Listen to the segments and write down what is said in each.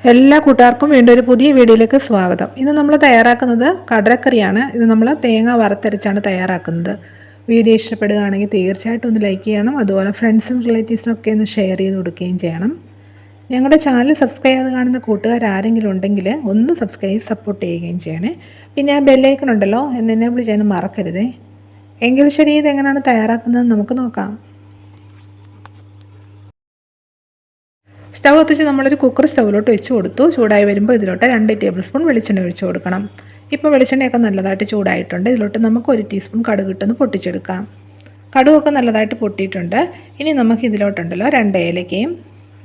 എല്ലാ കൂട്ടുകാർക്കും വീണ്ടും ഒരു പുതിയ വീഡിയോയിലേക്ക് സ്വാഗതം. ഇന്ന് നമ്മൾ തയ്യാറാക്കുന്നത് കടലക്കറിയാണ്. ഇത് നമ്മൾ തേങ്ങ വറുത്തരച്ചാണ് തയ്യാറാക്കുന്നത്. വീഡിയോ ഇഷ്ടപ്പെടുകയാണെങ്കിൽ തീർച്ചയായിട്ടും ഒന്ന് ലൈക്ക് ചെയ്യണം. അതുപോലെ ഫ്രണ്ട്സും റിലേറ്റീവ്സിനും ഒക്കെ ഒന്ന് ഷെയർ ചെയ്ത് കൊടുക്കുകയും ചെയ്യണം. ഞങ്ങളുടെ ചാനൽ സബ്സ്ക്രൈബ് ചെയ്ത് കാണുന്ന കൂട്ടുകാർ ആരെങ്കിലും ഉണ്ടെങ്കിൽ ഒന്ന് സബ്സ്ക്രൈബ് ചെയ്ത് സപ്പോർട്ട് ചെയ്യുകയും ചെയ്യണേ. പിന്നെ ആ ബെല്ലൈക്കൺ ഉണ്ടല്ലോ എന്ന് എനേബിൾ ചെയ്യാൻ മറക്കരുതേ. എങ്കിൽ ശരി, ഇതെങ്ങനെയാണ് തയ്യാറാക്കുന്നത് നമുക്ക് നോക്കാം. സ്റ്റവ് കത്തിച്ച് നമ്മളൊരു കുക്കർ സ്റ്റൗവിലോട്ട് വെച്ച് കൊടുത്തു. ചൂടായി വരുമ്പോൾ ഇതിലോട്ട് 2 ടേബിൾ സ്പൂൺ വെളിച്ചെണ്ണ ഒഴിച്ച് കൊടുക്കണം. ഇപ്പോൾ വെളിച്ചെണ്ണയൊക്കെ നല്ലതായിട്ട് ചൂടായിട്ടുണ്ട്. ഇതിലോട്ട് നമുക്ക് 1 ടീസ്പൂൺ കടുക് ഇട്ടൊന്ന് പൊട്ടിച്ചെടുക്കാം. കടുകൊക്കെ നല്ലതായിട്ട് പൊട്ടിയിട്ടുണ്ട്. ഇനി നമുക്ക് ഇതിലോട്ടുണ്ടല്ലോ 2 ഏലക്കയും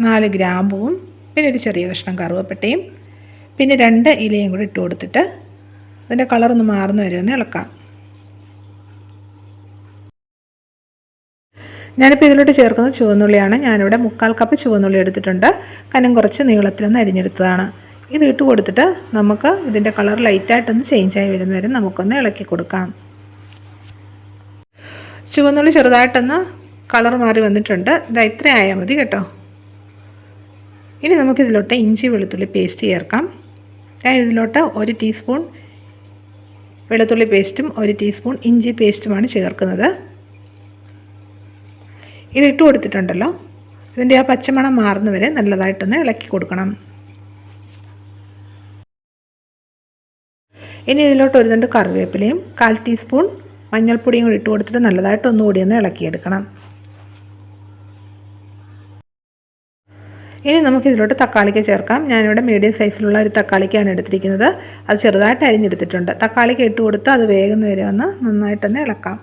4 ഗ്രാമ്പുവും പിന്നെ ഒരു ചെറിയ കഷ്ണം കറുവപ്പട്ടയും പിന്നെ 2 ഇലയും കൂടി ഇട്ട് കൊടുത്തിട്ട് അതിൻ്റെ കളറൊന്ന് മാറുന്ന വരെ ഒന്ന് ഇളക്കാം. ഞാനിപ്പോൾ ഇതിലോട്ട് ചേർക്കുന്നത് ചുവന്നുള്ളിയാണ്. ഞാനിവിടെ 1/4 കപ്പ് ചുവന്നുള്ളി എടുത്തിട്ടുണ്ട്. കനം കുറച്ച് നീളത്തിലൊന്ന് അരിഞ്ഞെടുത്തതാണ്. ഇത് ഇട്ട് കൊടുത്തിട്ട് നമുക്ക് ഇതിൻ്റെ കളർ ലൈറ്റായിട്ടൊന്ന് ചേഞ്ചായി വരുന്ന വരെ നമുക്കൊന്ന് ഇളക്കി കൊടുക്കാം. ചുവന്നുള്ളി ചെറുതായിട്ടൊന്ന് കളർ മാറി വന്നിട്ടുണ്ട്. ഇത് ഇത്ര ആയാൽ മതി കേട്ടോ. ഇനി നമുക്കിതിലോട്ട് ഇഞ്ചി വെളുത്തുള്ളി പേസ്റ്റ് ചേർക്കാം. ഞാൻ ഇതിലോട്ട് 1 ടീസ്പൂൺ വെളുത്തുള്ളി പേസ്റ്റും 1 ടീസ്പൂൺ ഇഞ്ചി പേസ്റ്റുമാണ് ചേർക്കുന്നത്. ഇതിട്ട് കൊടുത്തിട്ടുണ്ടല്ലോ, ഇതിൻ്റെ ആ പച്ചമണം മാറുന്ന വരെ നല്ലതായിട്ടൊന്ന് ഇളക്കി കൊടുക്കണം. ഇനി ഇതിലോട്ട് 1 തണ്ട് കറിവേപ്പിലയും 1/4 ടീസ്പൂൺ മഞ്ഞൾപ്പൊടിയും കൂടി ഇട്ട് കൊടുത്തിട്ട് നല്ലതായിട്ട് ഒന്നുകൂടി ഒന്ന് ഇളക്കിയെടുക്കണം. ഇനി നമുക്ക് ഇതിലോട്ട് തക്കാളിക്ക് ചേർക്കാം. ഞാനിവിടെ മീഡിയം സൈസിലുള്ള ഒരു തക്കാളിക്കാണ് എടുത്തിരിക്കുന്നത്. അത് ചെറുതായിട്ട് അരിഞ്ഞെടുത്തിട്ടുണ്ട്. തക്കാളിക്ക് ഇട്ട് കൊടുത്ത് അത് വേഗം വരെ ഒന്ന് നന്നായിട്ടൊന്ന് ഇളക്കാം.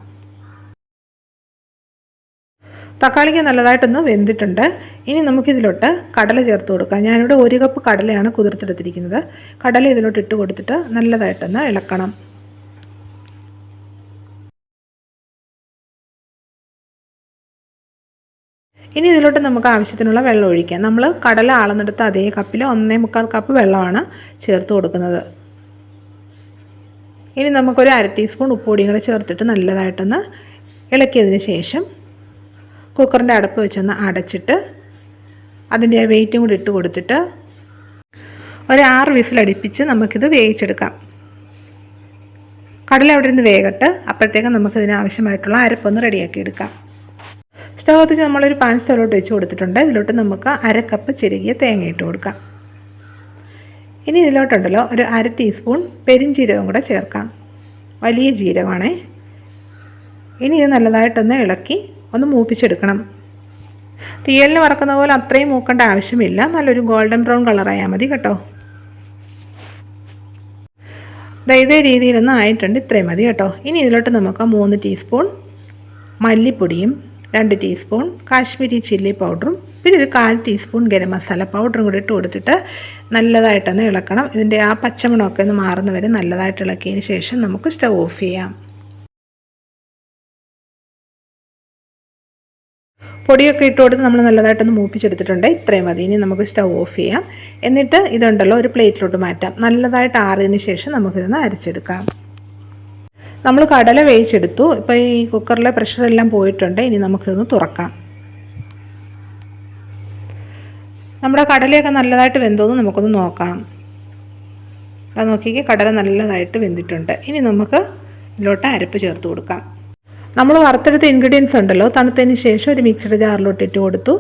തക്കാളിക്ക് നല്ലതായിട്ടൊന്ന് വെന്തിട്ടുണ്ട്. ഇനി നമുക്കിതിലോട്ട് കടല ചേർത്ത് കൊടുക്കാം. ഞാനിവിടെ 1 കപ്പ് കടലയാണ് കുതിർത്തെടുത്തിരിക്കുന്നത്. കടല ഇതിലോട്ട് ഇട്ട് കൊടുത്തിട്ട് നല്ലതായിട്ടൊന്ന് ഇളക്കണം. ഇനി ഇതിലോട്ട് നമുക്ക് ആവശ്യത്തിനുള്ള വെള്ളം ഒഴിക്കാം. നമ്മൾ കടല അളന്നെടുത്ത അതേ കപ്പിൽ 1/4 കപ്പ് വെള്ളമാണ് ചേർത്ത് കൊടുക്കുന്നത്. ഇനി നമുക്കൊരു 1/2 ടീസ്പൂൺ ഉപ്പുപൊടിയും കൂടെ ചേർത്തിട്ട് നല്ലതായിട്ടൊന്ന് ഇളക്കിയതിന് ശേഷം കുക്കറിൻ്റെ അടപ്പ് വെച്ചൊന്ന് അടച്ചിട്ട് അതിൻ്റെ വെയിറ്റും കൂടി ഇട്ട് കൊടുത്തിട്ട് ഒരു 6 വിസിലടിപ്പിച്ച് നമുക്കിത് വേവിച്ചെടുക്കാം. കടല അവിടെ നിന്ന് വേകട്ട്. അപ്പോഴത്തേക്കും നമുക്കിതിന് ആവശ്യമായിട്ടുള്ള അരപ്പൊന്ന് റെഡിയാക്കി എടുക്കാം. സ്റ്റവ് കത്തിച്ച് നമ്മളൊരു പാൻ സ്റ്റവിലോട്ട് വെച്ച് കൊടുത്തിട്ടുണ്ട്. ഇതിലോട്ട് നമുക്ക് 1/2 കപ്പ് ചിരകിയ തേങ്ങ ഇട്ട് കൊടുക്കാം. ഇനി ഇതിലോട്ടുണ്ടല്ലോ ഒരു 1/2 ടീസ്പൂൺ പെരിഞ്ജീരകം കൂടെ ചേർക്കാം. വലിയ ജീരകമാണേ. ഇനി ഇത് നല്ലതായിട്ടൊന്ന് ഇളക്കി ഒന്ന് മൂപ്പിച്ചെടുക്കണം. തീയലിന് വറക്കുന്ന പോലെ അത്രയും മൂക്കേണ്ട ആവശ്യമില്ല. നല്ലൊരു ഗോൾഡൻ ബ്രൗൺ കളറായാൽ മതി കേട്ടോ. ഇതേ രീതിയിലൊന്നും ആയിട്ടുണ്ട്. ഇത്രയും മതി കേട്ടോ. ഇനി ഇതിലോട്ട് നമുക്ക് 3 ടീസ്പൂൺ മല്ലിപ്പൊടിയും 2 ടീസ്പൂൺ കാശ്മീരി ചില്ലി പൗഡറും പിന്നെ ഒരു 1/4 ടീസ്പൂൺ ഗരം മസാല പൗഡറും കൂടി ഇട്ട് കൊടുത്തിട്ട് നല്ലതായിട്ടൊന്ന് ഇളക്കണം. ഇതിൻ്റെ ആ പച്ചമണമൊക്കെ ഒന്ന് മാറുന്ന വരെ നല്ലതായിട്ട് ഇളക്കിയതിന് ശേഷം നമുക്ക് സ്റ്റവ് ഓഫ് ചെയ്യാം. പൊടിയൊക്കെ ഇട്ട് കൊടുത്ത് നമ്മൾ നല്ലതായിട്ടൊന്ന് മൂപ്പിച്ചെടുത്തിട്ടുണ്ട്. ഇത്രയും മതി. ഇനി നമുക്ക് സ്റ്റവ് ഓഫ് ചെയ്യാം. എന്നിട്ട് ഇതുണ്ടല്ലോ ഒരു പ്ലേറ്റിലോട്ട് മാറ്റാം. നല്ലതായിട്ട് ആറിയതിന് ശേഷം നമുക്കിതൊന്ന് അരച്ചെടുക്കാം. നമ്മൾ കടല വേവിച്ചെടുത്തു. ഇപ്പോൾ ഈ കുക്കറിലെ പ്രഷറെല്ലാം പോയിട്ടുണ്ട്. ഇനി നമുക്കിതൊന്ന് തുറക്കാം. നമ്മുടെ കടലയൊക്കെ നല്ലതായിട്ട് വെന്തോന്ന് നമുക്കൊന്ന് നോക്കാം. അത് നോക്കിക്കേ, കടല നല്ലതായിട്ട് വെന്തിട്ടുണ്ട്. ഇനി നമുക്ക് ഇതിലോട്ട് അരപ്പ് ചേർത്ത് കൊടുക്കാം. നമ്മൾ വറുത്തെടുത്ത ഇൻഗ്രീഡിയൻസ് ഉണ്ടല്ലോ, തണുത്തതിന് ശേഷം ഒരു മിക്സിയുടെ ജാറിലോട്ട് ഇട്ട് കൊടുത്തു.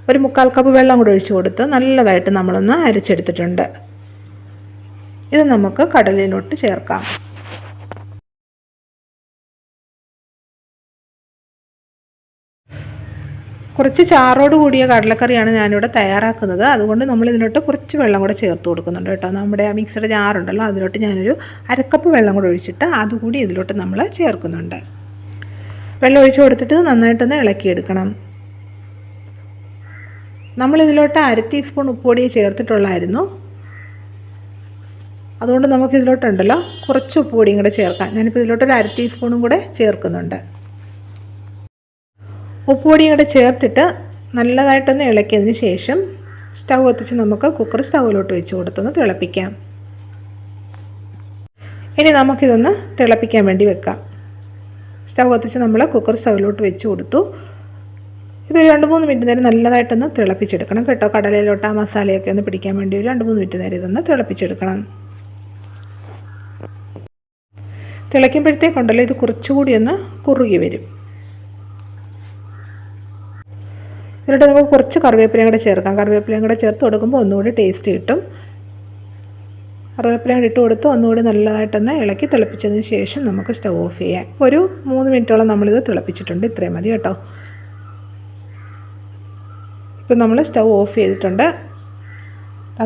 ഒരു 1/4 കപ്പ് വെള്ളം കൂടെ ഒഴിച്ച് കൊടുത്ത് നല്ലതായിട്ട് നമ്മളൊന്ന് അരച്ചെടുത്തിട്ടുണ്ട്. ഇത് നമുക്ക് കടലയിലോട്ട് ചേർക്കാം. കുറച്ച് ചാറോട് കൂടിയ കടലക്കറിയാണ് ഞാനിവിടെ തയ്യാറാക്കുന്നത്. അതുകൊണ്ട് നമ്മൾ ഇതിലോട്ട് കുറച്ച് വെള്ളം കൂടെ ചേർത്ത് കൊടുക്കുന്നുണ്ട് കേട്ടോ. നമ്മുടെ ആ മിക്സിയുടെ ജാറുണ്ടല്ലോ, അതിലോട്ട് ഞാനൊരു 1/2 കപ്പ് വെള്ളം കൂടെ ഒഴിച്ചിട്ട് അതുകൂടി ഇതിലോട്ട് നമ്മൾ ചേർക്കുന്നുണ്ട്. വെള്ളം ഒഴിച്ച് കൊടുത്തിട്ട് നന്നായിട്ടൊന്ന് ഇളക്കിയെടുക്കണം. നമ്മളിതിലോട്ട് 1/2 ടീസ്പൂൺ ഉപ്പുപൊടി ചേർത്തിട്ടുള്ളായിരുന്നു. അതുകൊണ്ട് നമുക്കിതിലോട്ടുണ്ടല്ലോ കുറച്ച് ഉപ്പുപൊടിയും കൂടെ ചേർക്കാം. ഞാനിപ്പോൾ ഇതിലോട്ടൊരു 1/2 ടീസ്പൂണും കൂടെ ചേർക്കുന്നുണ്ട്. ഉപ്പുപൊടിയും കൂടെ ചേർത്തിട്ട് നല്ലതായിട്ടൊന്ന് ഇളക്കിയതിന് ശേഷം സ്റ്റവ് കത്തിച്ച് നമുക്ക് കുക്കർ സ്റ്റൗവിലോട്ട് വെച്ച് കൊടുത്തൊന്ന് തിളപ്പിക്കാം. ഇനി നമുക്കിതൊന്ന് തിളപ്പിക്കാൻ വേണ്ടി വെക്കാം. സ്റ്റവ് കത്തിച്ച് നമ്മൾ കുക്കർ സ്റ്റൗവിലോട്ട് വെച്ച് കൊടുത്തു. ഇത് 2-3 മിനിറ്റ് നേരം നല്ലതായിട്ടൊന്ന് തിളപ്പിച്ചെടുക്കണം കേട്ടോ. കടലയിലോട്ട് ആ മസാലയൊക്കെ ഒന്ന് പിടിക്കാൻ വേണ്ടി ഒരു 2-3 മിനിറ്റ് നേരം ഇതൊന്ന് തിളപ്പിച്ചെടുക്കണം. തിളയ്ക്കുമ്പോഴത്തേക്കുണ്ടല്ലോ ഇത് കുറച്ചുകൂടി ഒന്ന് കുറുകി വരും. ഇതിലോട്ട് നമുക്ക് കുറച്ച് കറിവേപ്പിലയും കൂടെ ചേർക്കാം. കറിവേപ്പിലയും കൂടെ ചേർത്ത് കൊടുക്കുമ്പോൾ ഒന്നുകൂടി ടേസ്റ്റ് കിട്ടും. കറിവേപ്പിലയും കൂടി ഇട്ട് കൊടുത്ത് ഒന്നുകൂടി നല്ലതായിട്ടൊന്ന് ഇളക്കി തിളപ്പിച്ചതിന് ശേഷം നമുക്ക് സ്റ്റൗ ഓഫ് ചെയ്യാം. ഒരു 3 മിനിറ്റോളം നമ്മളിത് തിളപ്പിച്ചിട്ടുണ്ട്. ഇത്രയും മതി കേട്ടോ. ഇപ്പം നമ്മൾ സ്റ്റൗ ഓഫ് ചെയ്തിട്ടുണ്ട്.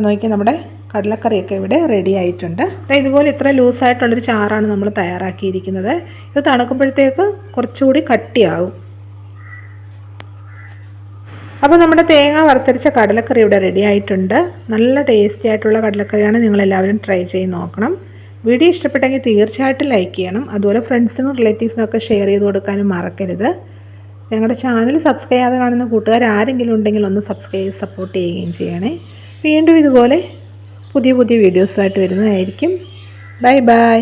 നോക്കി നമ്മുടെ കടലക്കറിയൊക്കെ ഇവിടെ റെഡി ആയിട്ടുണ്ട്. ഇതുപോലെ ഇത്ര ലൂസായിട്ടുള്ളൊരു ചാറാണ് നമ്മൾ തയ്യാറാക്കിയിരിക്കുന്നത്. ഇത് തണുക്കുമ്പോഴത്തേക്ക് കുറച്ചുകൂടി കട്ടിയാകും. അപ്പോൾ നമ്മുടെ തേങ്ങ വറുത്തരച്ച കടലക്കറി ഇവിടെ റെഡി ആയിട്ടുണ്ട്. നല്ല ടേസ്റ്റി ആയിട്ടുള്ള കടലക്കറിയാണ്. നിങ്ങളെല്ലാവരും ട്രൈ ചെയ്ത് നോക്കണം. വീഡിയോ ഇഷ്ടപ്പെട്ടെങ്കിൽ തീർച്ചയായിട്ടും ലൈക്ക് ചെയ്യണം. അതുപോലെ ഫ്രണ്ട്സിനും റിലേറ്റീവ്സിനും ഒക്കെ ഷെയർ ചെയ്ത് കൊടുക്കാനും മറക്കരുത്. ഞങ്ങളുടെ ചാനൽ സബ്സ്ക്രൈബ് ചെയ്യാതെ കാണുന്ന കൂട്ടുകാർ ആരെങ്കിലും ഉണ്ടെങ്കിൽ ഒന്ന് സബ്സ്ക്രൈബ് ചെയ്ത് സപ്പോർട്ട് ചെയ്യുകയും ചെയ്യണേ. വീണ്ടും ഇതുപോലെ പുതിയ വീഡിയോസുമായിട്ട് വരുന്നതായിരിക്കും. Bye bye.